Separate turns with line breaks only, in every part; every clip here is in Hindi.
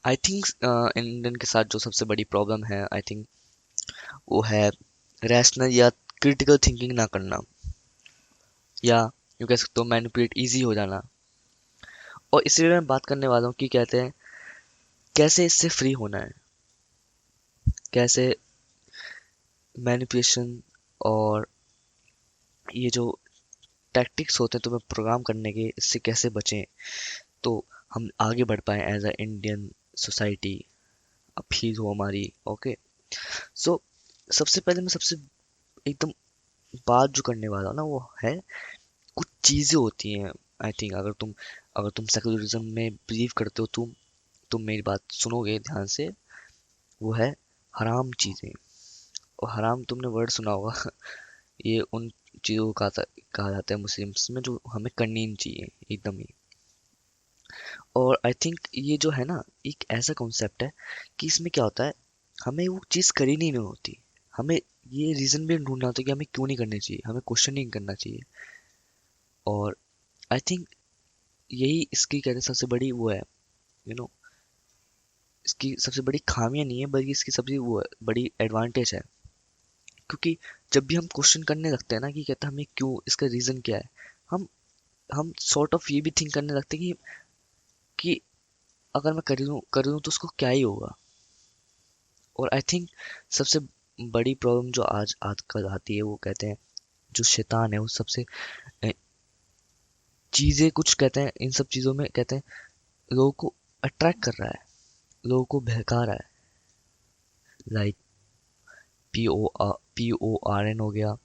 आई थिंक इंडियन के साथ जो सबसे बड़ी प्रॉब्लम है, आई थिंक वो है रैशनल या क्रिटिकल थिंकिंग ना करना, या यूँ कह सकते हो मैनिपुलेट इजी हो जाना। और इसलिए मैं बात करने वाला हूँ कि कहते हैं कैसे इससे फ्री होना है, कैसे मैनिपुलेशन और ये जो टैक्टिक्स होते हैं तुम्हें प्रोग्राम करने के, इससे कैसे बचें, तो हम आगे बढ़ पाए as a Indian society, appeal हो हमारी। ओके, सो सबसे पहले मैं सबसे एकदम बात जो करने वाला हूँ ना, वो है कुछ चीजें होती हैं। आई थिंक अगर तुम सेकुलरिज्म में बिलीव करते हो, तुम मेरी बात सुनोगे ध्यान से। वो है हराम चीजें। और हराम तुमने वर्ड सुना होगा ये उन चीजों को कहा जाता है मुस्लिम्स में जो हमें करनी नहीं चाहिए एकदम ही। और आई थिंक ये जो है ना, एक ऐसा कॉन्सेप्ट है कि इसमें क्या होता है, हमें वो चीज़ करी नहीं होती। हमें ये रीज़न भी ढूंढना होता है कि हमें क्यों नहीं करनी चाहिए, हमें क्वेश्चन नहीं करना चाहिए। और आई थिंक यही इसकी कहते हैं सबसे बड़ी वो है, यू नो इसकी सबसे बड़ी खामियां नहीं है, बल्कि इसकी सबसे वो है, बड़ी एडवांटेज है। क्योंकि जब भी हम क्वेश्चन करने लगते हैं ना कि कहते हैं हमें क्यों, इसका रीज़न क्या है, हम हम सॉर्ट ऑफ ये भी थिंक करने लगते हैं कि अगर मैं कर दूं तो उसको क्या ही होगा। और आई थिंक सबसे बड़ी प्रॉब्लम जो आज आजकल आती है, वो कहते हैं जो शैतान है वो सबसे अ, चीजें कुछ कहते हैं, इन सब चीजों में कहते हैं लोगों को अट्रैक्ट कर रहा है, लोगों को बहका रहा है। लाइक PORN हो गया,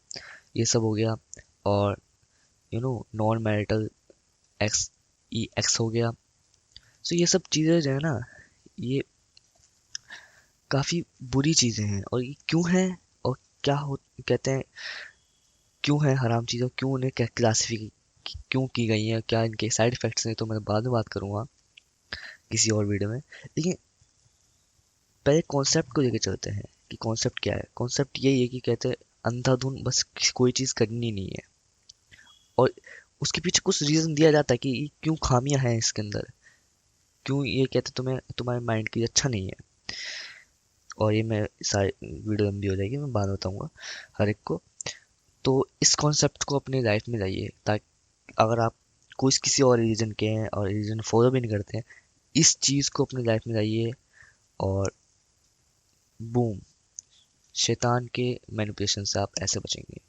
ये सब हो गया। और नॉन मैरिटल XEX हो गया। सो ये सब चीजें जो है ना, ये काफी बुरी चीजें हैं। और ये क्यों है, और क्या हो कहते हैं क्यों है हराम चीज़, और क्यों उन्हें क्लासिफाई क्यों की गई है, क्या इनके साइड इफेक्ट्स हैं, तो मैं बाद में बात करूंगा किसी और वीडियो में। लेकिन पहले कॉन्सेप्ट को लेके चलते हैं कि कॉन्सेप्ट क्या है। कॉन्सेप्ट यही है कि कहते हैं अंधाधुन बस कोई चीज़ करनी नहीं है, और उसके पीछे कुछ रीज़न दिया जाता है कि ये क्यों खामियां हैं इसके अंदर, क्यों ये कहते तुम्हें तुम्हारे माइंड के लिए अच्छा नहीं है। और ये मैं सारी वीडियो लंबी हो जाएगी, मैं बाद में बताऊंगा हर एक को। तो इस कॉन्सेप्ट को अपनी लाइफ में लाइए, ताकि अगर आप कोई किसी और रिलीजन के हैं और रिलीजन फॉलो भी नहीं करते हैं, इस चीज़ को अपनी लाइफ में लाइए, और बूम, शैतान के मैनिपुलेशन से आप ऐसे बचेंगे।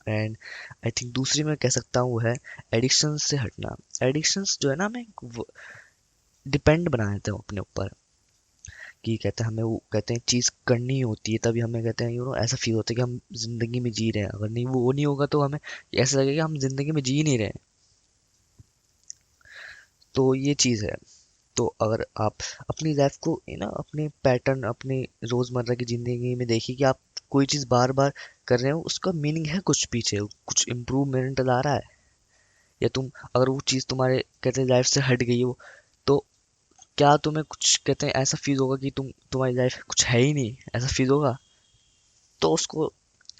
एंड आई थिंक दूसरी मैं कह सकता हूँ वो है एडिक्शन से हटना। एडिक्शंस जो है ना, हमें डिपेंड बना देते हैं अपने ऊपर, कि कहते हैं हमें वो कहते हैं चीज़ करनी होती है, तभी हमें कहते हैं ऐसा फील होता है कि हम जिंदगी में जी रहे हैं। अगर नहीं वो नहीं होगा तो हमें ऐसा लगेगा कि हम जिंदगी में जी नहीं रहे हैं। तो ये चीज़ है। तो अगर आप अपनी लाइफ को अपने पैटर्न, अपने रोजमर्रा की जिंदगी में देखिए कि आप कोई चीज बार बार कर रहे हो, उसका मीनिंग है कुछ, पीछे कुछ इम्प्रूवमेंट ला रहा है। या तुम अगर वो चीज तुम्हारे कहते हैं लाइफ से हट गई हो, तो क्या तुम्हें कुछ कहते हैं ऐसा फील होगा कि तुम्हारी लाइफ कुछ है ही नहीं, ऐसा फील होगा। तो उसको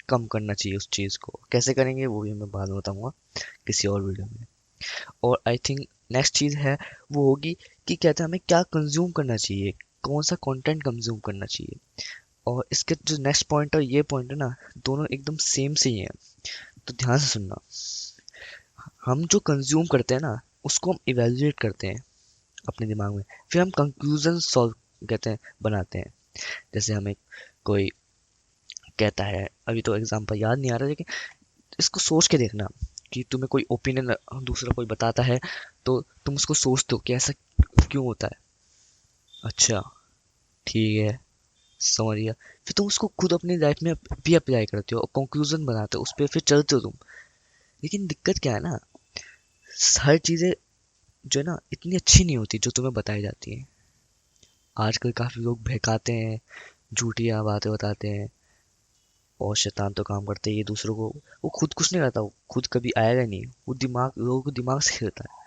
कम करना चाहिए, उस चीज को कैसे करेंगे वो भी मैं बाद में बताऊंगा किसी और वीडियो में। और आई थिंक नेक्स्ट चीज़ है वो होगी कि कहते हैं हमें क्या कंज्यूम करना चाहिए, कौन सा कंटेंट कंज्यूम करना चाहिए। और इसके जो नेक्स्ट पॉइंट और ये पॉइंट है ना, दोनों एकदम सेम से ही हैं। तो ध्यान से सुनना। हम जो कंज्यूम करते हैं ना, उसको हम इवेल्युएट करते हैं अपने दिमाग में, फिर हम कंक्लूजन सॉल्व कहते हैं बनाते हैं। जैसे हमें कोई कहता है, अभी तो एग्जांपल याद नहीं आ रहा, लेकिन इसको सोच के देखना कि तुम्हें कोई ओपिनियन दूसरा कोई बताता है, तो तुम उसको सोचते हो कि ऐसा क्यों होता है। अच्छा, ठीक है, समझ गया। फिर तुम उसको खुद अपनी लाइफ में भी अप्लाई करते हो और कंक्लूजन बनाते हो, उस पर फिर चलते हो तुम। लेकिन दिक्कत क्या है ना, हर चीज़ें जो है ना इतनी अच्छी नहीं होती जो तुम्हें बताई जाती हैं। आजकल काफ़ी लोग बहकाते हैं, झूठिया बातें बताते हैं, और शैतान तो काम करते हैं ये दूसरों को। वो खुद कुछ नहीं करता, वो खुद कभी आएगा नहीं, वो दिमाग लोगों को दिमाग से खेलता है।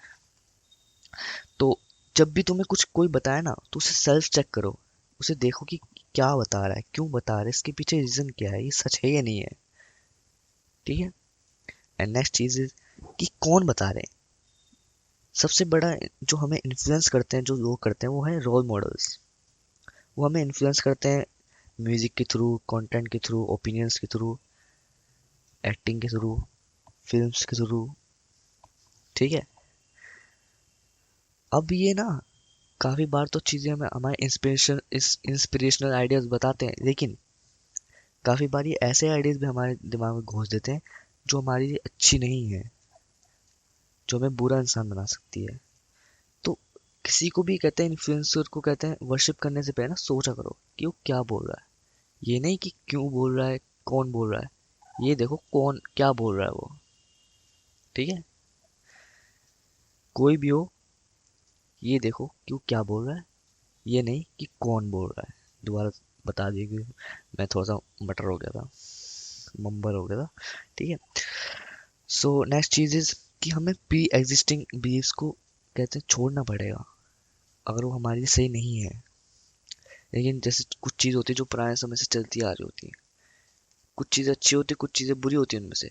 तो जब भी तुम्हें कुछ कोई बताए ना, तो उसे सेल्फ चेक करो, उसे देखो कि क्या बता रहा है, क्यों बता रहा है, इसके पीछे रीजन क्या है, ये सच है या नहीं है। ठीक है। एंड नेक्स्ट चीज इज कि कौन बता रहे हैं। सबसे बड़ा जो हमें इन्फ्लुएंस करते हैं, जो लोग करते हैं, वो है रोल मॉडल्स। वो हमें इन्फ्लुएंस करते हैं म्यूजिक के थ्रू, कंटेंट के थ्रू, ओपिनियंस के थ्रू, एक्टिंग के थ्रू, फिल्म्स के थ्रू। ठीक है। अब ये ना काफी बार तो चीजें हमें हमारे इंस्पिरेशनल आइडियाज बताते हैं, लेकिन काफी बार ये ऐसे आइडियाज भी हमारे दिमाग में घोंस देते हैं जो हमारे लिए अच्छी नहीं है, जो हमें बुरा इंसान बना सकती है। तो किसी को भी कहते हैं, इन्फ्लुएंसर को कहते हैं, वर्शिप करने से पहले ना सोचा करो कि वो क्या बोल रहा है। ये नहीं कि क्यों बोल रहा है, कौन बोल रहा है, ये देखो कौन क्या बोल रहा है वो। ठीक है। कोई भी हो, ये देखो कि वो क्या बोल रहा है, ये नहीं कि कौन बोल रहा है। दोबारा बता दिए कि मैं थोड़ा सा मटर हो गया था, मंबर हो गया था। ठीक है। सो नेक्स्ट चीज इज कि हमें प्री एग्जिस्टिंग बिलीव्स को कहते हैं छोड़ना पड़ेगा, अगर वो हमारे लिए सही नहीं है। लेकिन जैसे कुछ चीज होती है जो पुराने समय से चलती आ रही होती है, कुछ चीजें अच्छी होती है, कुछ चीजें बुरी होती है, उनमें से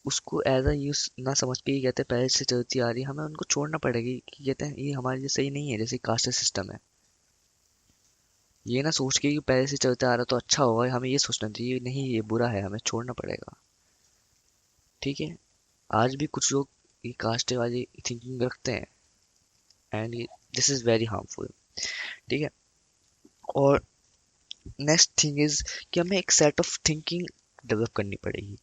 उसको एज अ यूज ना समझ के, ये कहते हैं पहले से चलती आ रही है, हमें उनको छोड़ना पड़ेगा कि कहते हैं ये हमारे लिए सही नहीं है। जैसे कास्ट सिस्टम है, ये ना सोच के कि पहले से चलता आ रहा तो अच्छा होगा, हमें ये सोचना चाहिए नहीं ये बुरा है, हमें छोड़ना पड़ेगा। ठीक है। आज भी कुछ लोग ये कास्ट वाली थिंकिंग रखते हैं, and this is very harmful. ठीक है। और नेक्स्ट थिंग इज कि हमें एक सेट ऑफ थिंकिंग डेवलप करनी पड़ेगी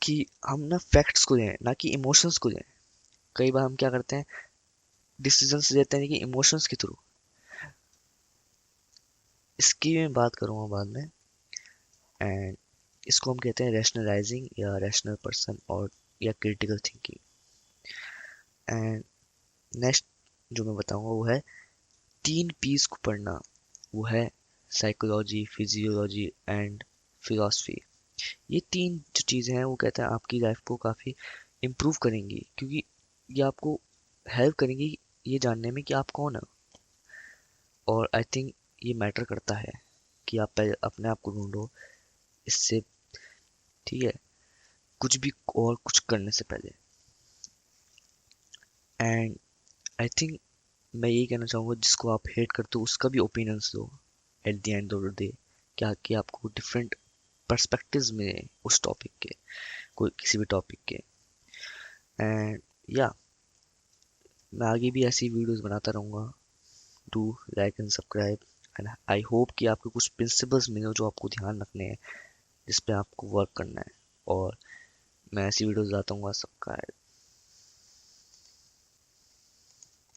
कि हम ना फैक्ट्स को लें, ना कि इमोशंस को लें। कई बार हम क्या करते हैं, डिसीजंस लेते हैं कि इमोशंस के थ्रू। इसकी मैं बात करूंगा बाद में। एंड इसको हम कहते हैं रैशनलाइजिंग या रैशनल पर्सन, और या क्रिटिकल थिंकिंग। एंड नेक्स्ट जो मैं बताऊंगा वो है 3 पीस को पढ़ना। वो है साइकोलॉजी, फिजियोलॉजी एंड फिलॉसफी। ये तीन जो चीज़ें हैं वो कहते हैं आपकी लाइफ को काफ़ी इम्प्रूव करेंगी, क्योंकि ये आपको हेल्प करेंगी ये जानने में कि आप कौन है। और आई थिंक ये मैटर करता है कि आप पहले अपने आप को ढूंढो इससे। ठीक है। कुछ भी और कुछ करने से पहले। एंड आई थिंक मैं यही कहना चाहूँगा, जिसको आप हेट करते हो उसका भी ओपिनियंस दो at the end of the day, क्या कि आपको डिफरेंट पर्सपेक्टिव्स मिले उस टॉपिक के, कोई किसी भी टॉपिक के। एंड या मैं आगे भी ऐसी वीडियोस बनाता रहूँगा। Do like and subscribe. And I hope कि आपको कुछ प्रिंसिपल्स मिले जो आपको ध्यान रखने हैं, जिस पे आपको वर्क करना है। और मैं ऐसी वीडियोस लाता हूँ सबका